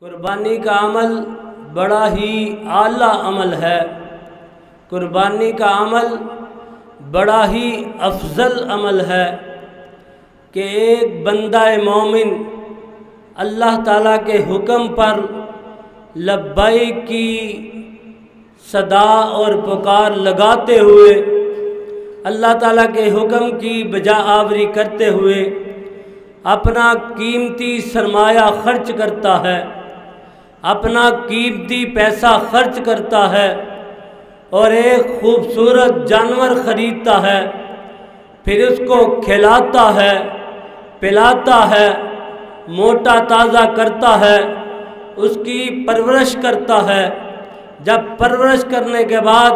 قربانی کا عمل بڑا ہی اعلیٰ عمل ہے۔ قربانی کا عمل بڑا ہی افضل عمل ہے کہ ایک بندہ مومن اللہ تعالیٰ کے حکم پر لبیک کی صدا اور پکار لگاتے ہوئے اللہ تعالیٰ کے حکم کی بجا آوری کرتے ہوئے اپنا قیمتی سرمایہ خرچ کرتا ہے، اپنا قیمتی پیسہ خرچ کرتا ہے اور ایک خوبصورت جانور خریدتا ہے، پھر اس کو کھلاتا ہے، پلاتا ہے، موٹا تازہ کرتا ہے، اس کی پرورش کرتا ہے۔ جب پرورش کرنے کے بعد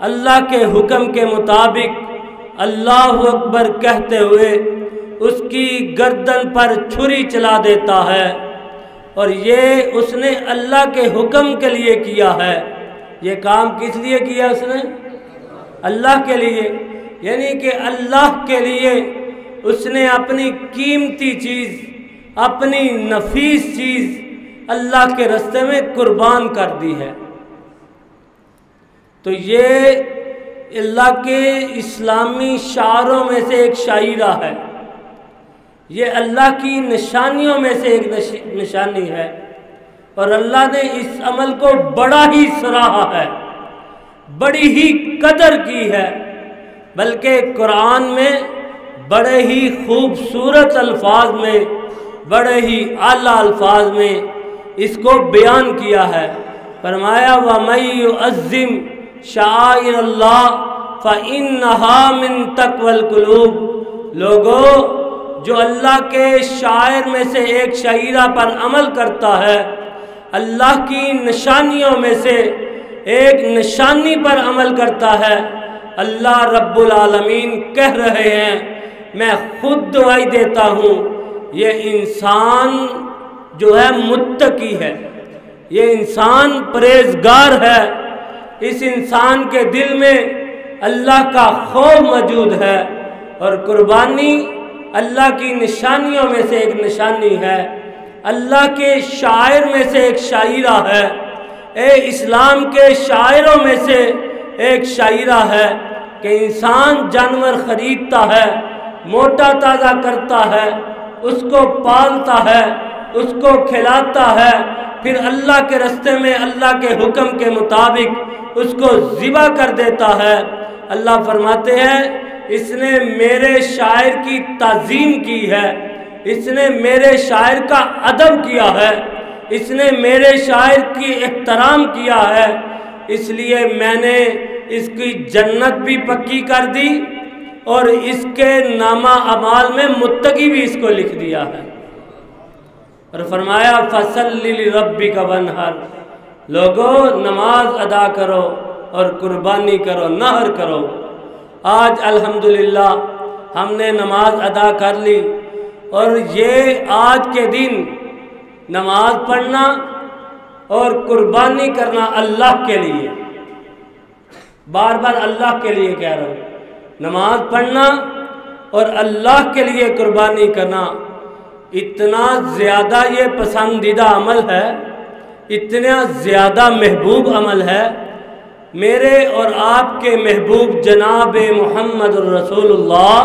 اللہ کے حکم کے مطابق اللہ اکبر کہتے ہوئے اس کی گردن پر چھری چلا دیتا ہے، اور یہ اس نے اللہ کے حکم کے لیے کیا ہے۔ یہ کام کس لیے کیا اس نے؟ اللہ کے لیے، یعنی کہ اللہ کے لیے اس نے اپنی قیمتی چیز، اپنی نفیس چیز اللہ کے راستے میں قربان کر دی ہے۔ تو یہ اللہ کے اسلامی شعاروں میں سے ایک شاعرہ ہے، یہ اللہ کی نشانیوں میں سے ایک نشانی ہے، اور اللہ نے اس عمل کو بڑا ہی سراہا ہے، بڑی ہی قدر کی ہے، بلکہ قرآن میں بڑے ہی خوبصورت الفاظ میں، بڑے ہی اعلیٰ الفاظ میں اس کو بیان کیا ہے۔ فرمایا وَمَن يُعَظِّمْ شَعَائِرَ اللَّهِ فَإِنَّهَا مِن تَقْوَى الْقُلُوبِ، لوگو جو اللہ کے شاعر میں سے ایک شاعرہ پر عمل کرتا ہے، اللہ کی نشانیوں میں سے ایک نشانی پر عمل کرتا ہے، اللہ رب العالمین کہہ رہے ہیں، میں خود دعائی دیتا ہوں، یہ انسان جو ہے متقی ہے، یہ انسان پرہیزگار ہے، اس انسان کے دل میں اللہ کا خوف موجود ہے، اور قربانی اللہ کی نشانیوں میں سے ایک نشانی ہے، اللہ کے شاعر میں سے ایک شاعرہ ہے، اسلام کے شاعروں میں سے ایک شاعرہ ہے کہ انسان جانور خریدتا ہے، موٹا تازہ کرتا ہے، اس کو پالتا ہے، اس کو کھلاتا ہے، پھر اللہ کے راستے میں اللہ کے حکم کے مطابق اس کو ذبح کر دیتا ہے۔ اللہ فرماتے ہیں اس نے میرے شاعر کی تعظیم کی ہے، اس نے میرے شاعر کا ادب کیا ہے، اس نے میرے شاعر کی احترام کیا ہے، اس لیے میں نے اس کی جنت بھی پکی کر دی اور اس کے نامہ اعمال میں متقی بھی اس کو لکھ دیا ہے۔ اور فرمایا فَصَلِّ لِرَبِّكَ وَانْحَرْ، لوگو نماز ادا کرو اور قربانی کرو، نحر کرو۔ آج الحمدللہ ہم نے نماز ادا کر لی، اور یہ آج کے دن نماز پڑھنا اور قربانی کرنا اللہ کے لیے، بار بار اللہ کے لیے کہہ رہا ہوں، نماز پڑھنا اور اللہ کے لیے قربانی کرنا اتنا زیادہ یہ پسندیدہ عمل ہے، اتنا زیادہ محبوب عمل ہے۔ میرے اور آپ کے محبوب جناب محمد الرسول اللہ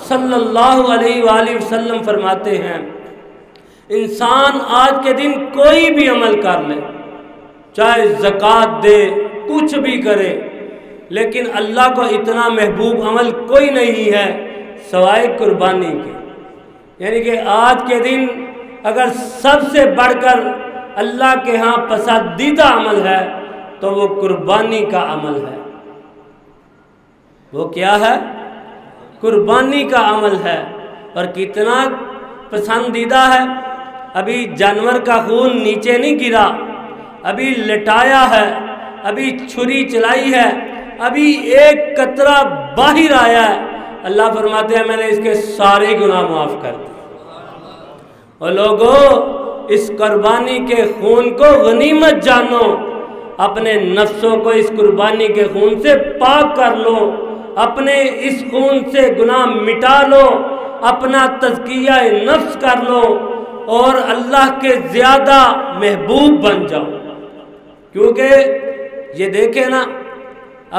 صلی اللہ علیہ وآلہ وسلم فرماتے ہیں انسان آج کے دن کوئی بھی عمل کر لے، چاہے زکوٰۃ دے، کچھ بھی کرے، لیکن اللہ کو اتنا محبوب عمل کوئی نہیں ہے سوائے قربانی کے۔ یعنی کہ آج کے دن اگر سب سے بڑھ کر اللہ کے ہاں پسندیدہ عمل ہے تو وہ قربانی کا عمل ہے۔ وہ کیا ہے؟ قربانی کا عمل ہے، اور کتنا پسندیدہ ہے۔ ابھی جانور کا خون نیچے نہیں گرا، ابھی لٹایا ہے، ابھی چھری چلائی ہے، ابھی ایک قطرہ باہر آیا ہے، اللہ فرماتے ہیں میں نے اس کے سارے گناہ معاف کر دی۔ اور لوگو اس قربانی کے خون کو غنیمت جانو، اپنے نفسوں کو اس قربانی کے خون سے پاک کر لو، اپنے اس خون سے گناہ مٹا لو، اپنا تزکیہ نفس کر لو، اور اللہ کے زیادہ محبوب بن جاؤ. کیونکہ یہ دیکھیں نا،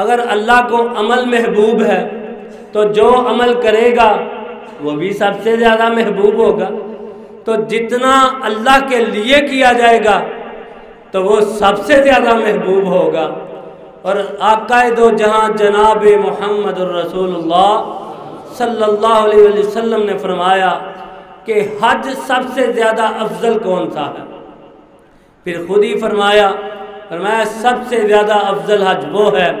اگر اللہ کو عمل محبوب ہے تو جو عمل کرے گا وہ بھی سب سے زیادہ محبوب ہوگا. تو جتنا اللہ کے لیے کیا جائے گا تو وہ سب سے زیادہ محبوب ہوگا. اور آقا دو جہاں جناب محمد الرسول اللہ صلی اللہ علیہ وسلم نے فرمایا کہ حج سب سے زیادہ افضل کون سا ہے؟ پھر خود ہی فرمایا سب سے زیادہ افضل حج وہ ہے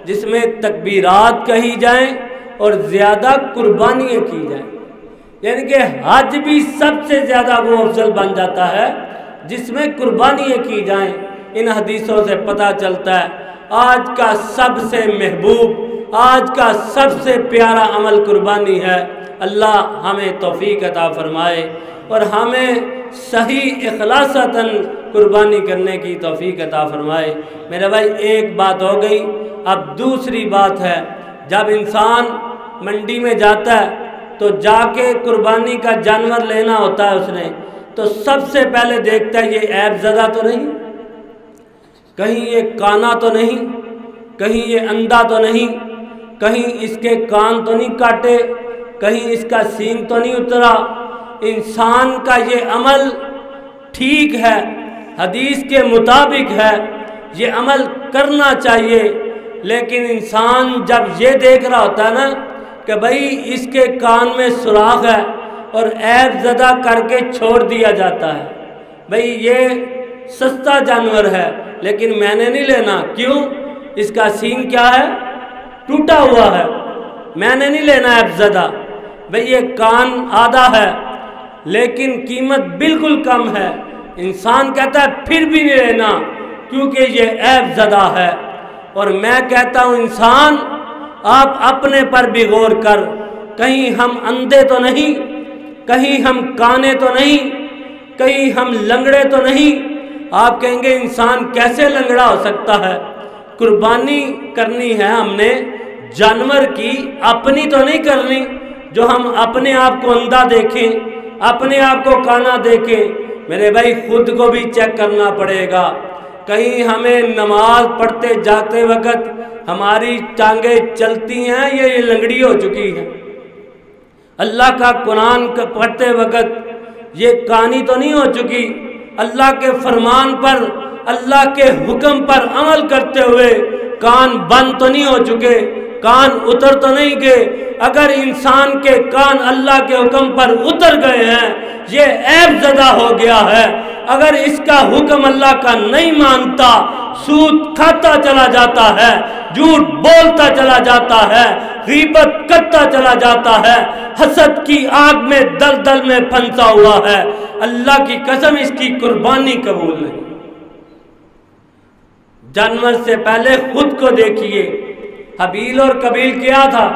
جس میں تکبیرات کہی جائیں اور زیادہ قربانیاں کی جائیں. یعنی کہ حج بھی سب سے زیادہ وہ افضل بن جاتا ہے جس میں قربانیاں کی جائیں. ان حدیثوں سے پتہ چلتا ہے آج کا سب سے محبوب، آج کا سب سے پیارا عمل قربانی ہے. اللہ ہمیں توفیق عطا فرمائے اور ہمیں صحیح اخلاصتاً قربانی کرنے کی توفیق عطا فرمائے. میرے بھائی ایک بات ہو گئی. اب دوسری بات ہے، جب انسان منڈی میں جاتا ہے تو جا کے قربانی کا جانور لینا ہوتا ہے اس نے، تو سب سے پہلے دیکھتا ہے یہ عیب زدہ تو نہیں، کہیں یہ کانا تو نہیں، کہیں یہ اندھا تو نہیں، کہیں اس کے کان تو نہیں کاٹے، کہیں اس کا سینگ تو نہیں اترا. انسان کا یہ عمل ٹھیک ہے، حدیث کے مطابق ہے، یہ عمل کرنا چاہیے. لیکن انسان جب یہ دیکھ رہا ہوتا ہے نا کہ بھئی اس کے کان میں سوراخ ہے اور عیب زدہ کر کے چھوڑ دیا جاتا ہے، بھئی یہ سستا جانور ہے لیکن میں نے نہیں لینا. کیوں؟ اس کا سینگ کیا ہے؟ ٹوٹا ہوا ہے، میں نے نہیں لینا عیب زدہ. بھئی یہ کان آدھا ہے لیکن قیمت بالکل کم ہے، انسان کہتا ہے پھر بھی نہیں لینا کیونکہ یہ عیب زدہ ہے. اور میں کہتا ہوں انسان آپ اپنے پر بھی غور کر، کہیں ہم اندھے تو نہیں، کہیں ہم کانے تو نہیں، کہیں ہم لنگڑے تو نہیں. آپ کہیں گے انسان کیسے لنگڑا ہو سکتا ہے؟ قربانی کرنی ہے ہم نے جانور کی، اپنی تو نہیں کرنی جو ہم اپنے آپ کو اندھا دیکھیں، اپنے آپ کو کانا دیکھیں. میرے بھائی خود کو بھی چیک کرنا پڑے گا. کہیں ہمیں نماز پڑھتے جاتے وقت ہماری ٹانگیں چلتی ہیں یا یہ لنگڑی ہو چکی ہیں؟ اللہ کا قرآن پڑھتے وقت یہ کانی تو نہیں ہو چکی؟ اللہ کے فرمان پر، اللہ کے حکم پر عمل کرتے ہوئے کان بند تو نہیں ہو چکے؟ کان اتر تو نہیں گئے؟ اگر انسان کے کان اللہ کے حکم پر اتر گئے ہیں یہ عیب زدہ ہو گیا ہے. اگر اس کا حکم اللہ کا نہیں مانتا، سود کھاتا چلا جاتا ہے، جھوٹ بولتا چلا جاتا ہے، غیبت کرتا چلا جاتا ہے، حسد کی آگ میں دلدل میں پھنسا ہوا ہے، اللہ کی قسم اس کی قربانی قبول نہیں. جانور سے پہلے خود کو دیکھیے. حابیل اور قابیل کیا تھا؟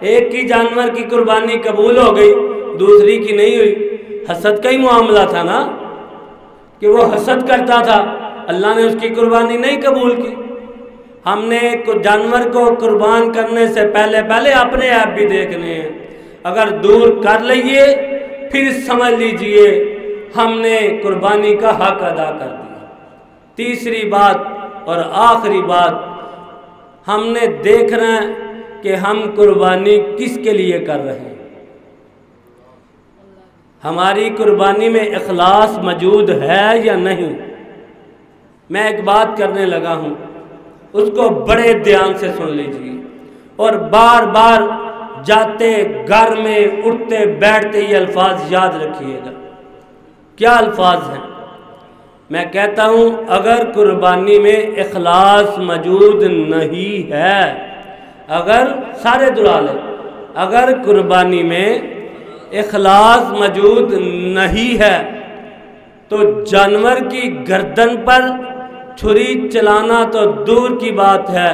ایک کی جانور کی قربانی قبول ہو گئی، دوسری کی نہیں ہوئی. حسد کا ہی معاملہ تھا نا، کہ وہ حسد کرتا تھا، اللہ نے اس کی قربانی نہیں قبول کی. ہم نے جانور کو قربان کرنے سے پہلے اپنے عیب بھی دیکھنے ہیں. اگر دور کر لئیے پھر سمجھ لیجئے ہم نے قربانی کا حق ادا کر دیا. تیسری بات اور آخری بات، ہم نے دیکھنا ہے کہ ہم قربانی کس کے لیے کر رہے ہیں. ہماری قربانی میں اخلاص موجود ہے یا نہیں؟ میں ایک بات کرنے لگا ہوں، اس کو بڑے دھیان سے سن لیجیے اور بار بار جاتے گھر میں اٹھتے بیٹھتے یہ الفاظ یاد رکھیے گا. کیا الفاظ ہیں؟ میں کہتا ہوں اگر قربانی میں اخلاص موجود نہیں ہے، اگر سارے دعا لیں، اگر قربانی میں اخلاص موجود نہیں ہے تو جانور کی گردن پر چھری چلانا تو دور کی بات ہے،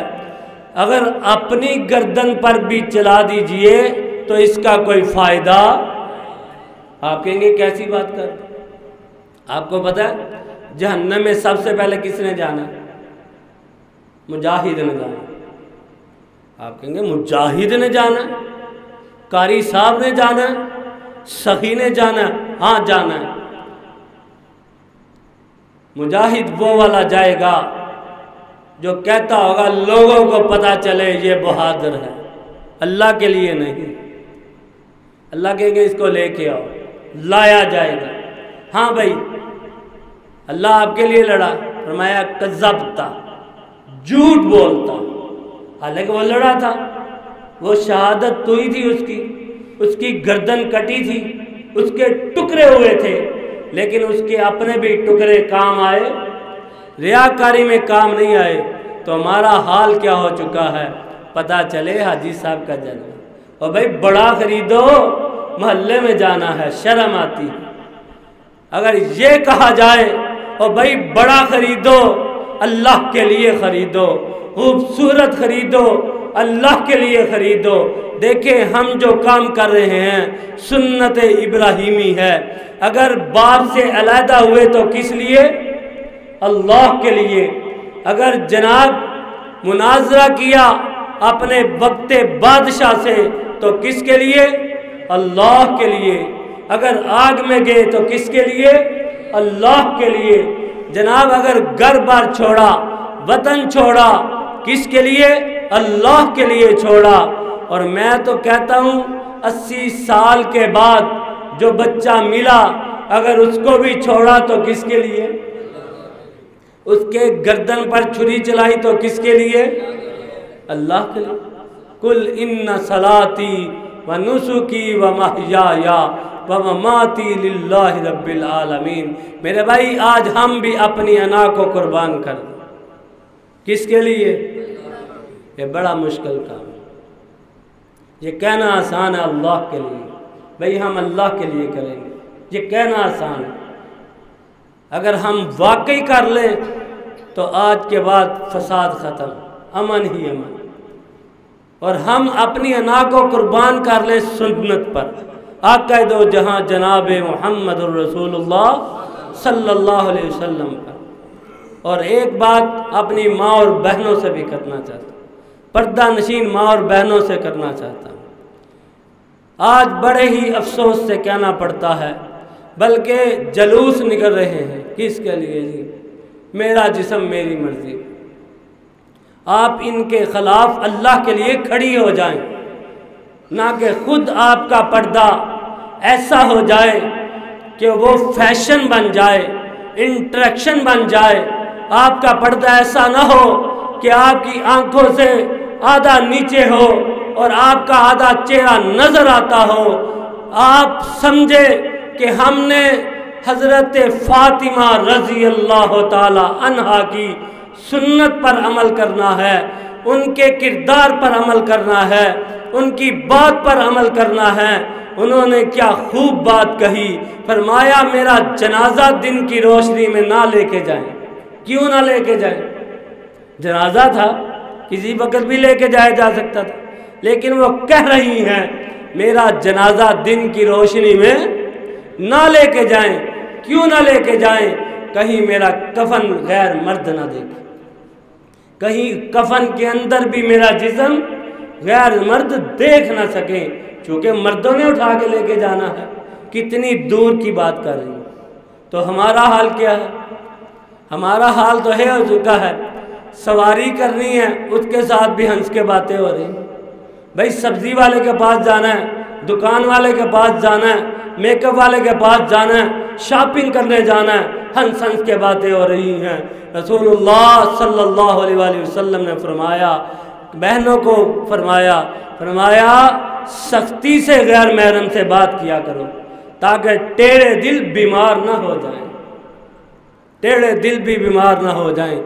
اگر اپنی گردن پر بھی چلا دیجئے تو اس کا کوئی فائدہ. آپ کہیں گے کیسی بات کر؟ آپ کو پتہ ہے جہنم میں سب سے پہلے کس نے جانا؟ مجاہد نے جانا. آپ کہیں گے مجاہد نے جانا، قاری صاحب نے جانا، سخی نے جانا؟ ہاں جانا ہے. مجاہد وہ والا جائے گا جو کہتا ہوگا لوگوں کو پتہ چلے یہ بہادر ہے، اللہ کے لیے نہیں۔ اللہ کہیں گے اس کو لے کے آؤ، لایا جائے گا۔ ہاں بھائی اللہ آپ کے لیے لڑا، فرمایا کذبتا، جھوٹ بولتا، حالانکہ وہ لڑا تھا، وہ شہادت تو ہی تھی اس کی گردن کٹی تھی، اس کے ٹکڑے ہوئے تھے، لیکن اس کے اپنے بھی ٹکڑے کام آئے، ریاکاری میں کام نہیں آئے۔ تو ہمارا حال کیا ہو چکا ہے پتہ چلے حاجی صاحب کا جنم، اور بھائی بڑا خریدو، محلے میں جانا ہے، شرم آتی ہے۔ اگر یہ کہا جائے اور بھائی بڑا خریدو، اللہ کے لیے خریدو، خوبصورت خریدو، اللہ کے لیے خریدو۔ دیکھیں ہم جو کام کر رہے ہیں سنت ابراہیمی ہے، اگر باپ سے علیحدہ ہوئے تو کس لیے؟ اللہ کے لیے۔ اگر جناب مناظرہ کیا اپنے وقت بادشاہ سے تو کس کے لیے؟ اللہ کے لیے۔ اگر آگ میں گئے تو کس کے لیے؟ اللہ کے لیے۔ جناب اگر گھر بار چھوڑا، وطن چھوڑا، کس کے لیے؟ اللہ کے لیے چھوڑا۔ اور میں تو کہتا ہوں 80 سال کے بعد جو بچہ ملا اگر اس کو بھی چھوڑا تو کس کے لیے؟ اس کے گردن پر چھری چلائی تو کس کے لیے؟ اللہ کے لیے۔ قل ان صلاتی و نسکی و محیایا و مماتی للہ رب العالمین۔ میرے بھائی آج ہم بھی اپنی انا کو قربان کر دیں، کس کے لیے؟ یہ بڑا مشکل کام ہے، یہ کہنا آسان ہے اللہ کے لیے، بھئی ہم اللہ کے لیے کریں گے، یہ کہنا آسان ہے۔ اگر ہم واقعی کر لیں تو آج کے بعد فساد ختم، امن ہی امن، اور ہم اپنی انا کو قربان کر لیں سنت پر، آقا دو جہاں جناب محمد الرسول اللہ صلی اللہ علیہ وسلم پر۔ اور ایک بات اپنی ماں اور بہنوں سے بھی کرنا چاہتا ہوں، پردہ نشین ماں اور بہنوں سے کرنا چاہتا ہوں۔ آج بڑے ہی افسوس سے کہنا پڑتا ہے، بلکہ جلوس نکل رہے ہیں، کس کے لیے جی؟ میرا جسم میری مرضی۔ آپ ان کے خلاف اللہ کے لیے کھڑی ہو جائیں، نہ کہ خود آپ کا پردہ ایسا ہو جائے کہ وہ فیشن بن جائے، انٹریکشن بن جائے۔ آپ کا پردہ ایسا نہ ہو کہ آپ کی آنکھوں سے آدھا نیچے ہو اور آپ کا آدھا چہرہ نظر آتا ہو۔ آپ سمجھے کہ ہم نے حضرت فاطمہ رضی اللہ تعالی عنہا کی سنت پر عمل کرنا ہے، ان کے کردار پر عمل کرنا ہے، ان کی بات پر عمل کرنا ہے۔ انہوں نے کیا خوب بات کہی، فرمایا میرا جنازہ دن کی روشنی میں نہ لے کے جائیں۔ کیوں نہ لے کے جائیں؟ جنازہ تھا، کسی وقت بھی لے کے جایا جا سکتا تھا، لیکن وہ کہہ رہی ہیں میرا جنازہ دن کی روشنی میں نہ لے کے جائیں۔ کیوں نہ لے کے جائیں؟ کہیں میرا کفن غیر مرد نہ دیکھے، کہیں کفن کے اندر بھی میرا جسم غیر مرد دیکھ نہ سکیں، چونکہ مردوں نے اٹھا کے لے کے جانا ہے۔ کتنی دور کی بات کر رہی ہیں۔ تو ہمارا حال کیا ہے؟ ہمارا حال تو ہے ہو چکا ہے، سواری کرنی ہے اس کے ساتھ بھی ہنس کے باتیں ہو رہی ہیں۔ بھائی سبزی والے کے پاس جانا ہے، دکان والے کے پاس جانا ہے، میک اپ والے کے پاس جانا ہے، شاپنگ کرنے جانا ہے، ہنس ہنس کے باتیں ہو رہی ہیں۔ رسول اللہ صلی اللہ علیہ وآلہ وسلم نے فرمایا، بہنوں کو فرمایا سختی سے غیر محرم سے بات کیا کرو تاکہ ٹیڑے دل بیمار نہ ہو جائیں، ٹیڑے دل بھی بیمار نہ ہو جائیں۔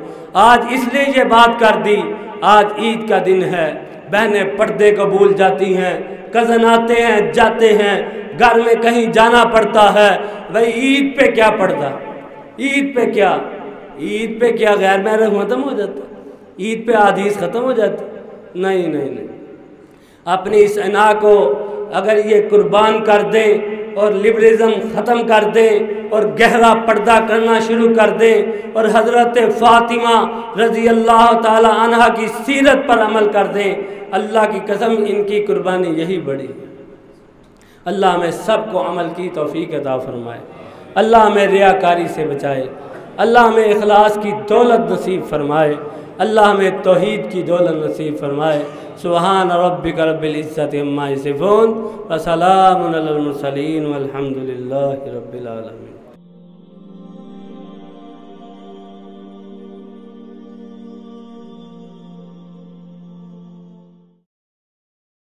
آج اس لیے یہ بات کر دی، آج عید کا دن ہے، بہنیں پردے کو بھول جاتی ہیں، کزن آتے ہیں جاتے ہیں، گھر میں کہیں جانا پڑتا ہے۔ بھائی عید پہ کیا پڑتا؟ عید پہ کیا غیر محرم ختم ہو جاتا؟ عید پہ حدیث ختم ہو جاتی؟ نہیں۔ اپنی اس انا کو اگر یہ قربان کر دیں اور لبرلزم ختم کر دیں اور گہرا پردہ کرنا شروع کر دیں اور حضرت فاطمہ رضی اللہ تعالی عنہا کی سیرت پر عمل کر دیں، اللہ کی قسم ان کی قربانی یہی بڑی ہے۔ اللہ ہمیں سب کو عمل کی توفیق عطا فرمائے، اللہ ہمیں ریاکاری سے بچائے، اللہ ہمیں اخلاص کی دولت نصیب فرمائے، اللہ ہمیں توحید کی دولت نصیب فرمائے۔ سبحان ربک رب العزت عما یصفون وسلام علی المرسلین والحمد للہ رب العالمین۔